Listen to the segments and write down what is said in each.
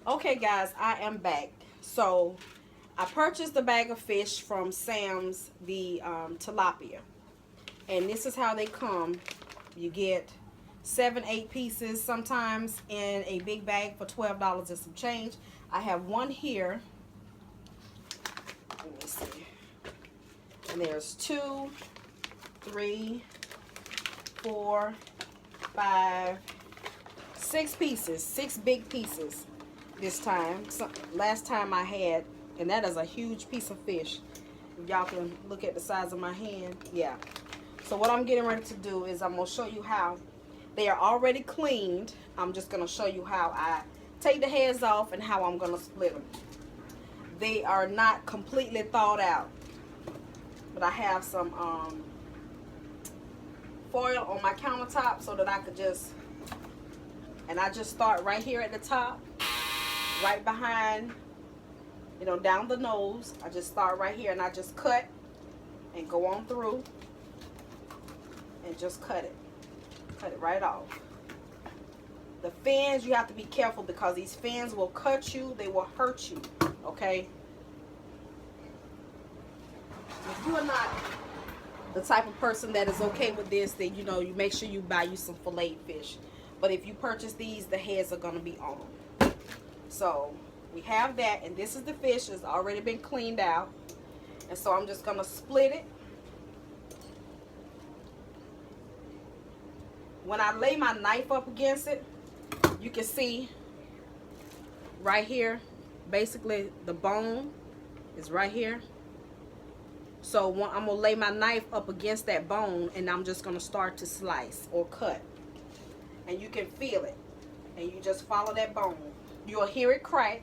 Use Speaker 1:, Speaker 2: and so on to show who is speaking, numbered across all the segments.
Speaker 1: Okay, guys, I am back. So I purchased a bag of fish from Sam's, the tilapia, and this is how they come. You get 7, 8 pieces sometimes in a big bag for $12 and some change. I have one here. Let me see. And there's 2, 3, 4, 5, 6 pieces, 6 big pieces this time. So, last time I had, and that is a huge piece of fish. If y'all can look at the size of my hand, yeah. So what I'm getting ready to do is I'm gonna show you how they are already cleaned. I'm just gonna show you how I take the heads off and how I'm gonna split them. They are not completely thawed out, but I have some foil on my countertop so that I could just, and I just start right here at the top, right behind, down the nose. I just start right here and I just cut and go on through and just cut it right off. The fins, you have to be careful because these fins will cut you, they will hurt you, okay? If you are not the type of person that is okay with this, then you make sure you buy you some filleted fish. But if you purchase these, the heads are going to be on. So we have that, and this is the fish. It's already been cleaned out, and so I'm just going to split it. When I lay my knife up against it, you can see right here, basically the bone is right here. So I'm going to lay my knife up against that bone, and I'm just going to start to slice or cut. And you can feel it. And you just follow that bone. You'll hear it crack.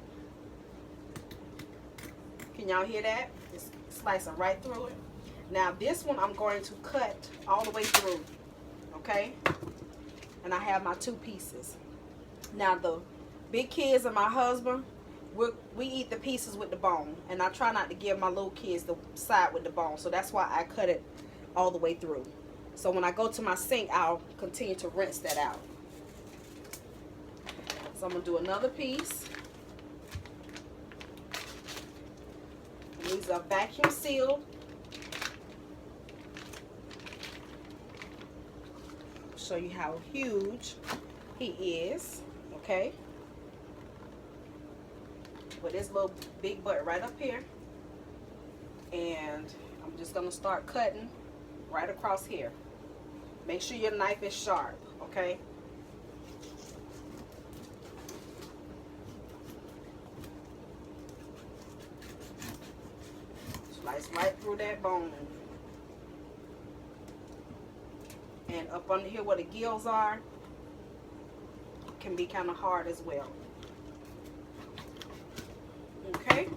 Speaker 1: Can y'all hear that? It's slicing right through it. Now this one I'm going to cut all the way through. Okay? And I have my 2 pieces. Now the big kids and my husband, we eat the pieces with the bone, and I try not to give my little kids the side with the bone, so that's why I cut it all the way through. So when I go to my sink, I'll continue to rinse that out. So I'm going to do another piece. And these are vacuum sealed. Show you how huge he is, okay? With this little big butt right up here, and I'm just gonna start cutting right across here. Make sure your knife is sharp, okay? Slice right through that bone, and up under here where the gills are can be kind of hard as well. Okay,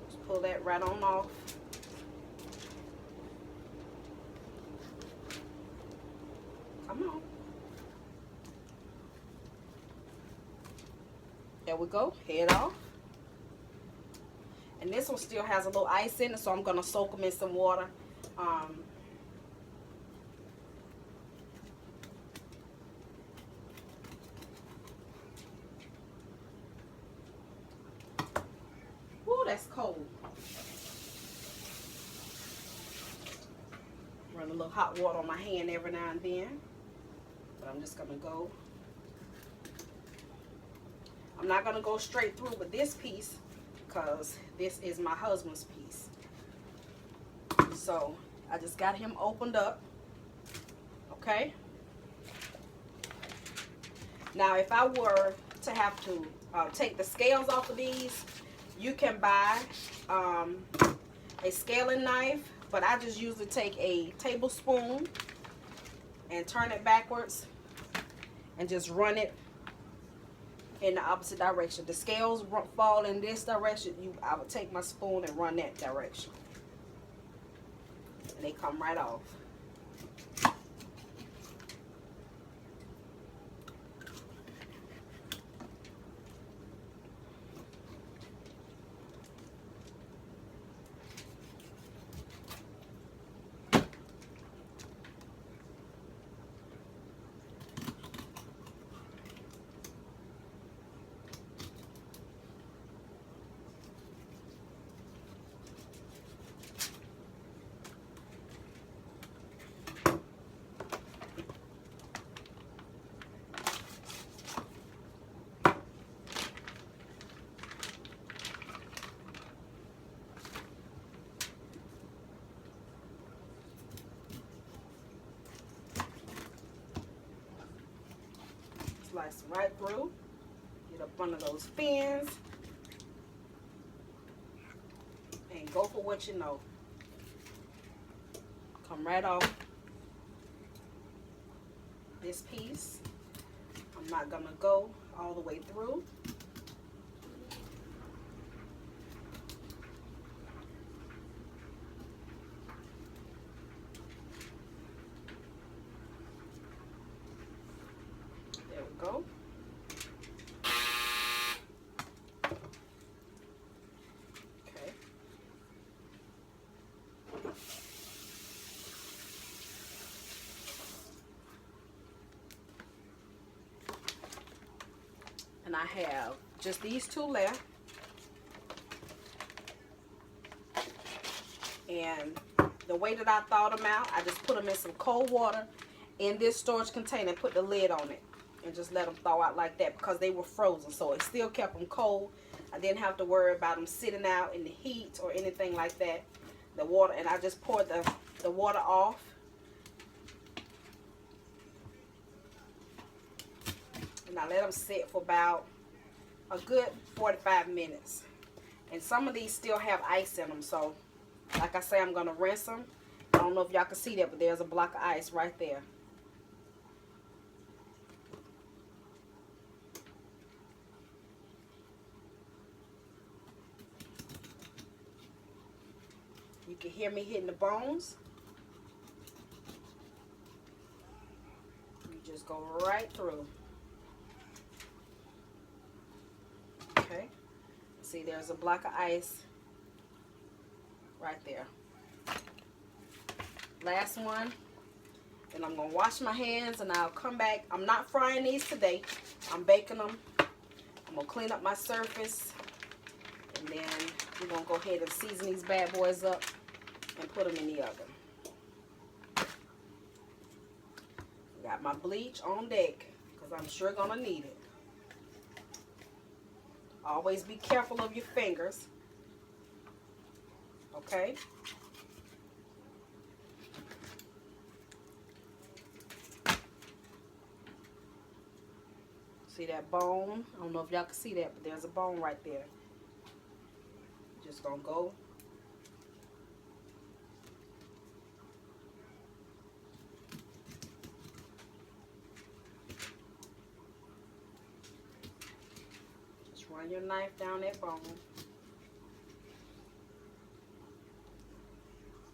Speaker 1: just pull that right on off. Come on. There we go, head off. And this one still has a little ice in it, so I'm gonna soak them in some water. That's cold. Run a little hot water on my hand every now and then. But I'm just going to go. I'm not going to go straight through with this piece because this is my husband's piece. So I just got him opened up. Okay. Now if I were to have to take the scales off of these, you can buy a scaling knife, but I just usually take a tablespoon and turn it backwards and just run it in the opposite direction. The scales fall in this direction, I would take my spoon and run that direction. And they come right off. Slice them right through. Get up under those fins. And go for what you know. Come right off this piece. I'm not gonna go all the way through. There we go. Okay. And I have just these two left. And the way that I thawed them out, I just put them in some cold water in this storage container, put the lid on it, and just let them thaw out like that because they were frozen. So it still kept them cold. I didn't have to worry about them sitting out in the heat or anything like that. The water, and I just poured the water off. And I let them sit for about a good 45 minutes. And some of these still have ice in them, so like I say, I'm going to rinse them. I don't know if y'all can see that, but there's a block of ice right there. You can hear me hitting the bones. You just go right through. Okay. See, there's a block of ice right there. Last one. And I'm going to wash my hands and I'll come back. I'm not frying these today. I'm baking them. I'm going to clean up my surface. And then we're going to go ahead and season these bad boys up and put them in the oven. Got my bleach on deck because I'm sure going to need it. Always be careful of your fingers. Okay? See that bone? I don't know if y'all can see that, but there's a bone right there. Just gonna go. Just run your knife down that bone.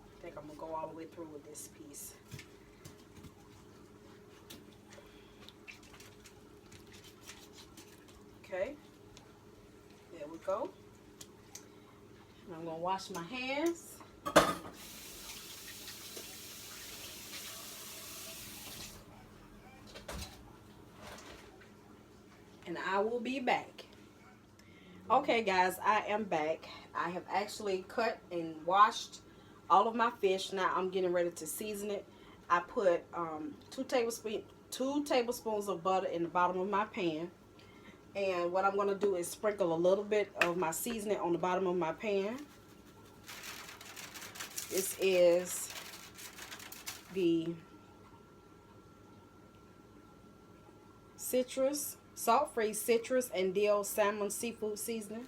Speaker 1: I think I'm gonna go all the way through with this piece. Okay, there we go. And I'm gonna wash my hands. And I will be back. Okay guys, I am back. I have actually cut and washed all of my fish. Now I'm getting ready to season it. I put 2 tablespoons of butter in the bottom of my pan. And what I'm going to do is sprinkle a little bit of my seasoning on the bottom of my pan. This is the citrus, salt-free citrus and dill salmon seafood seasoning.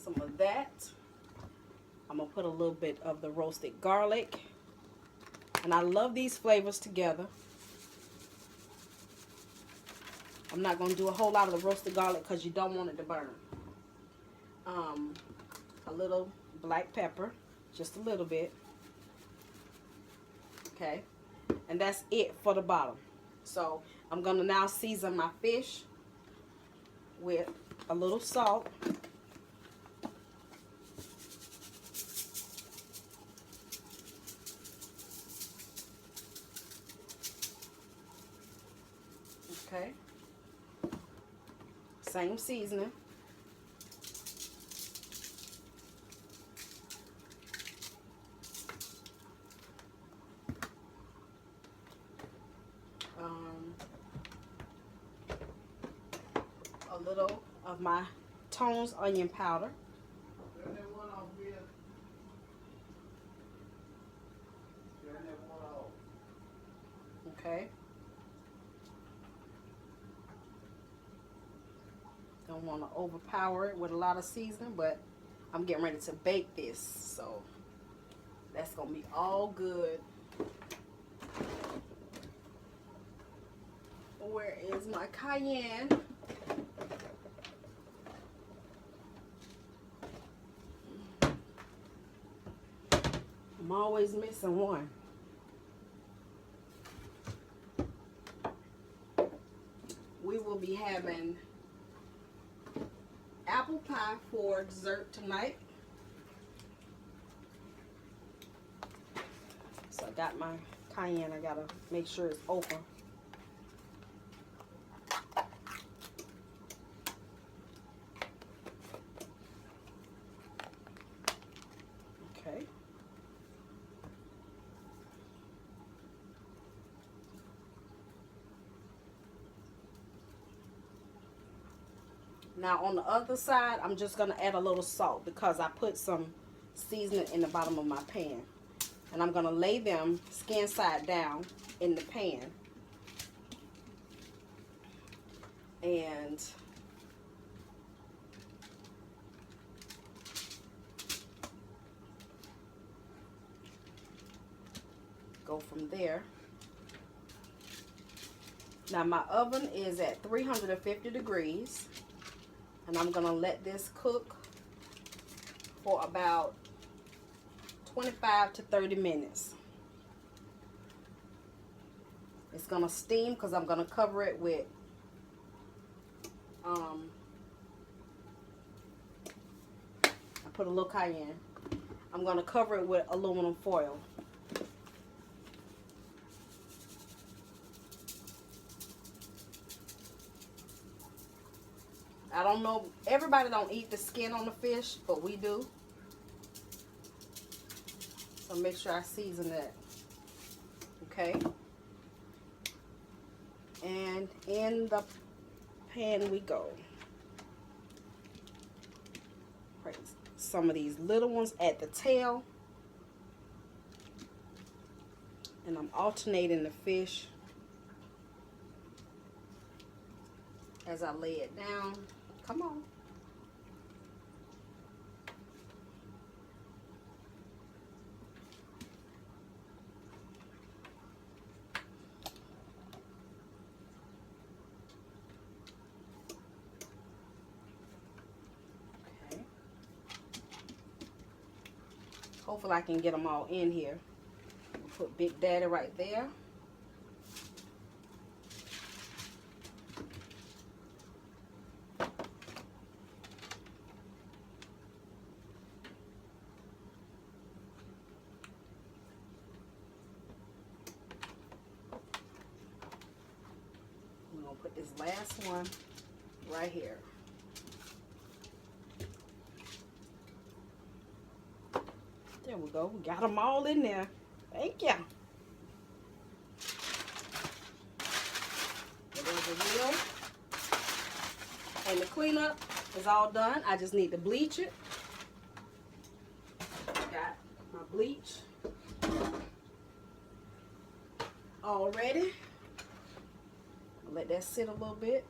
Speaker 1: Some of that. I'm going to put a little bit of the roasted garlic. And I love these flavors together. I'm not going to do a whole lot of the roasted garlic because you don't want it to burn. A little black pepper, just a little bit. Okay, and that's it for the bottom. So I'm going to now season my fish with a little salt. Okay, same seasoning. A little of my Tone's onion powder. Okay. Don't want to overpower it with a lot of seasoning, but I'm getting ready to bake this, so that's gonna be all good. Where is my cayenne? I'm always missing one. We will be having apple pie for dessert tonight. So I got my cayenne. I gotta make sure it's open. Okay. Now on the other side, I'm just gonna add a little salt because I put some seasoning in the bottom of my pan. And I'm gonna lay them skin side down in the pan. And go from there. Now my oven is at 350 degrees. And I'm gonna let this cook for about 25 to 30 minutes. It's gonna steam because I'm gonna cover it with I put a little cayenne. I'm gonna cover it with aluminum foil. I don't know, everybody don't eat the skin on the fish, but we do. So make sure I season that. Okay. And in the pan we go. Right. Some of these little ones at the tail. And I'm alternating the fish as I lay it down. Come on. Okay. Hopefully I can get them all in here. Put Big Daddy right there. I'm gonna put this last one right here. There we go. We got them all in there. Thank you. There's the wheel. And the cleanup is all done. I just need to bleach it. Got my bleach all ready. I'll let that sit a little bit.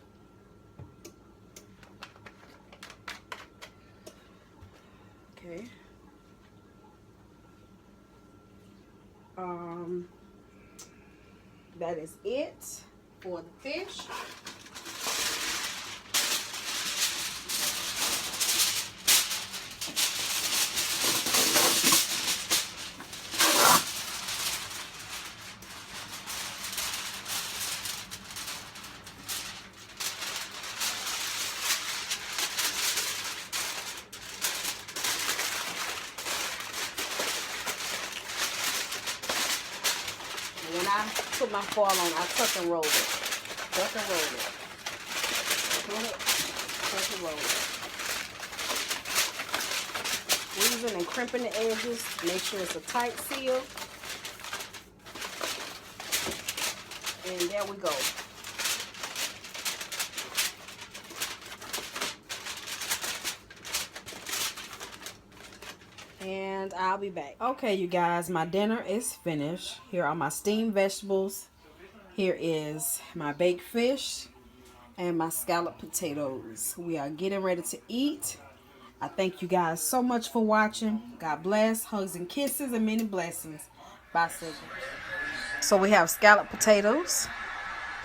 Speaker 1: Okay. That is it for the fish. When I put my foil on, I tuck and roll it. Tuck and roll it. Pull it, tuck and roll it. Squeezing and crimping the edges. Make sure it's a tight seal. And there we go. And I'll be back. Okay, you guys, my dinner is finished. Here are my steamed vegetables Here is my baked fish and my scalloped potatoes. We are getting ready to eat. I thank you guys so much for watching. God bless. Hugs and kisses and many blessings. Bye, Cedric. So we have scalloped potatoes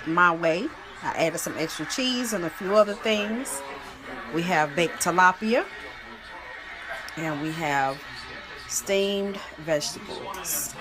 Speaker 1: my way. I added some extra cheese and a few other things. We have baked tilapia. And we have steamed vegetables.